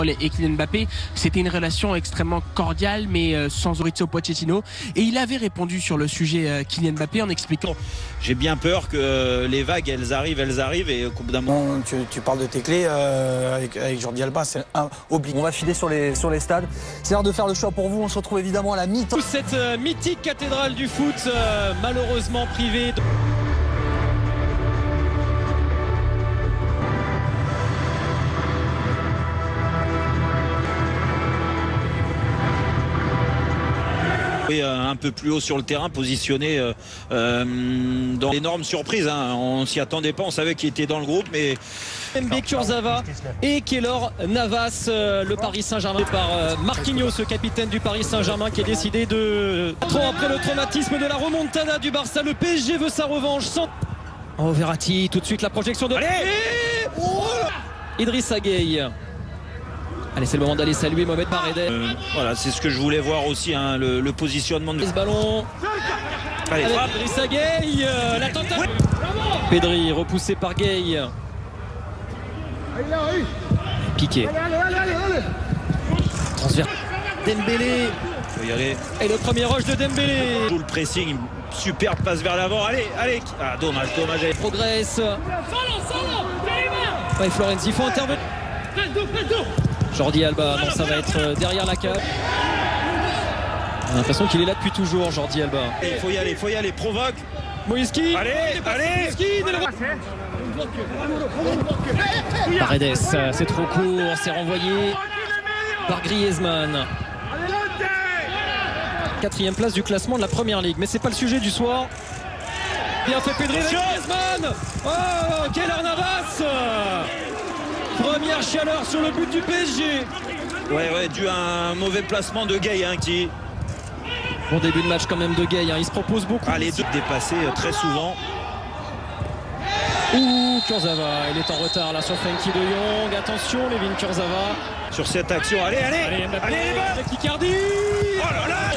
Et Kylian Mbappé, c'était une relation extrêmement cordiale, mais sans Maurizio Pochettino. Et il avait répondu sur le sujet Kylian Mbappé en expliquant: j'ai bien peur que les vagues, elles arrivent, et au bout d'un moment... Tu parles de tes clés avec Jordi Alba, c'est obligé. On va filer sur les stades. C'est l'heure de faire le choix pour vous. On se retrouve évidemment à la mi-temps. Cette mythique cathédrale du foot, malheureusement privée. Oui, un peu plus haut sur le terrain, positionné dans l'énorme surprise. On s'y attendait pas, on savait qu'il était dans le groupe, mais... Mbé Kurzawa et Keylor Navas, le Paris Saint-Germain par Marquinhos, le capitaine du Paris Saint-Germain, qui a décidé de... Après le traumatisme de la remontada du Barça, le PSG veut sa revanche. Oh, Verratti, tout de suite la projection de... Idrissa Gueye. Allez, c'est le moment d'aller saluer Mohamed Paredes. Voilà, c'est ce que je voulais voir aussi, le positionnement de... Ce ballon. Allez, frappe. Idrissa Gueye, la tentative. Oui. Pedri, repoussé par Gueye. Piqué. Transfert. Dembélé. Faut y aller. Et le premier rush de Dembélé. Tout le pressing, superbe passe vers l'avant. Allez. Ah, dommage. Il progresse. Ouais, Florenzi, il faut intervenir. Jordi Alba, non, ça va être derrière la cage. On a l'impression qu'il est là depuis toujours, Jordi Alba. Il faut y aller, provoque. Moïski. Allez. Paredes, c'est trop court, c'est renvoyé par Griezmann. 4e place du classement de la Première Ligue, mais c'est pas le sujet du soir. Bien fait Pedri avec Griezmann. Oh, Keylor Navas. Première chaleur sur le but du PSG. Ouais, dû à un mauvais placement de Gueye, qui... Bon début de match quand même de Gueye, il se propose beaucoup. Les deux dépassés très souvent. Ouh, Kurzawa, il est en retard là sur Frenkie de Jong. Attention, Layvin Kurzawa. Sur cette action, allez, avec Icardi. Oh là là.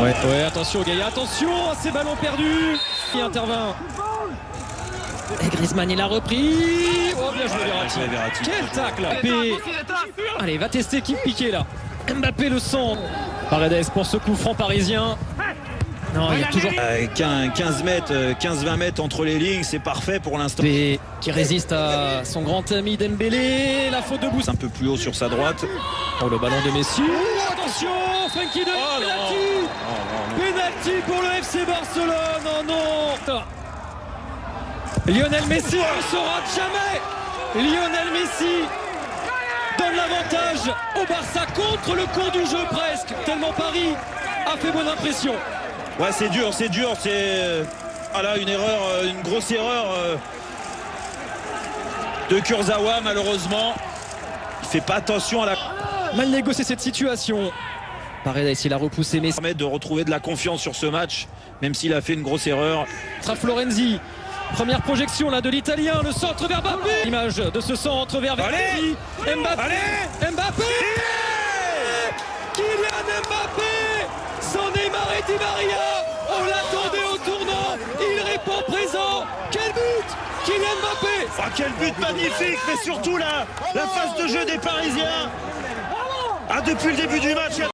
Ouais, attention Gueye, attention à ces ballons perdus. Il intervient. Et Griezmann, il a repris. Oh, bien joué Verratti. Quel tacle. Allez, va tester qui piqué là. Mbappé le sent. Paredes pour ce coup franc parisien. Non, il y a toujours 15-20 mètres entre les lignes, c'est parfait pour l'instant. Qui résiste à son grand ami Dembélé. La faute de Bouss. Un peu plus haut sur sa droite. Oh, le ballon de Messi. Attention, Frenkie de Jong. Penalty pour le FC Barcelone. Non. Lionel Messi ne se rate jamais. Lionel Messi donne l'avantage au Barça contre le cours du jeu presque. Tellement Paris a fait bonne impression. Ouais, c'est dur. C'est une erreur, une grosse erreur de Kurzawa malheureusement. Il fait pas attention à la... Mal négocié cette situation. Paredes, il a repoussé Messi. Permet de retrouver de la confiance sur ce match, même s'il a fait une grosse erreur. Florenzi. Première projection là de l'Italien, le centre vers Mbappé. Image de ce centre vers Verratti. Mbappé. Kylian Mbappé. Sans Neymar et Di Maria. On l'attendait au tournant. Il répond présent. Quel but, Kylian Mbappé. Oh, quel but magnifique, mais surtout la phase de jeu des Parisiens. Depuis le début du match.